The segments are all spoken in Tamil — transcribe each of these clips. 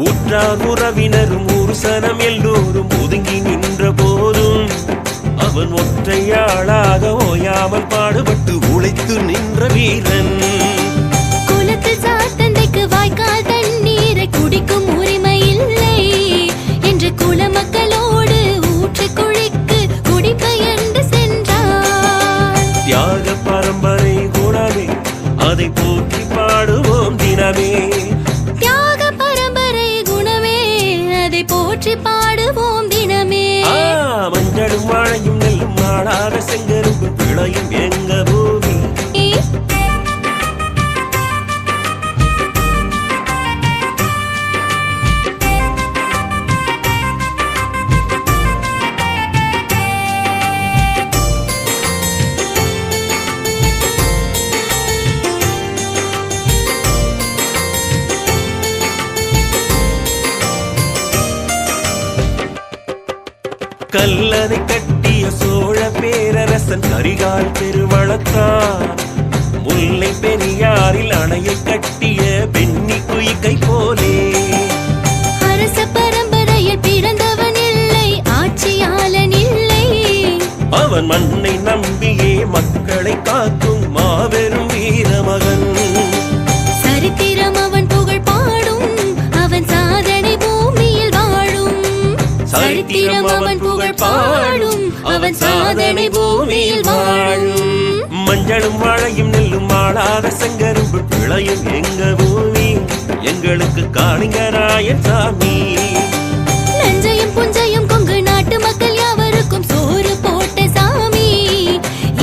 உற்றார் உறவினரும் ஒரு சனம் எல்லோரும் ஒதுங்கி நின்ற போதும் அவன் ஒற்றையாளாக ஓயாமல் பாடுபட்டு உழைத்து நின்ற வீரன். குலத்தில் சாத்தந்தைக்கு வாய்க்கால் தண்ணீரை குடிக்கும் உரிமை இல்லை என்று குலமக்களோடு ஊற்று குழிக்கு குடிபெயர்ந்து சென்றார். தியாக பரம்பரை குணமே அதை போற்றி பாடுவோம் தினமே. தியாக பரம்பரை குணமே அதை போற்றி பாடுவோம் தினமே. மஞ்சளும் வாழையும் நெல்லும் மாடாத செங்கரும்பு விளையும் எங்க பூமி. கல்லறை கட்டிய சோழ பேரரசன் கரிகால் திருவளத்தான். முல்லை பெரியாரில் அணையை கட்டிய பெண்ணி குயிக்கை போலே அரச பரம்பரையில் பிறந்தவன் இல்லை, ஆட்சியாளன் இல்லை. அவன் மண்ணை நம்பியே மக்களை காக்கும் மாபெரும் வீரமகன். சரித்திரம் அவன் புகழ் பாடும், அவன் சாதனை பூமியில் வாழும். சரித்திரம் அவன் புகழ் பாடும், அவன் சாதனை பூமியில் வாழும். மஞ்சளும் வாழையும் நெல்லும் மாளாத செங்கரும்பு விளையும் எங்க பூமி. எங்களுக்கு காளிங்கராயன் சாமி. நஞ்சையும் புஞ்சையும் கொங்கு நாட்டு மக்கள் யாவருக்கும் சோறு போட்ட சாமி.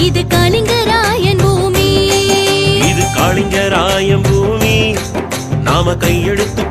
இது காளிங்கராயன் பூமி, இது காளிங்கராயன் பூமி. நாம கையெழுத்து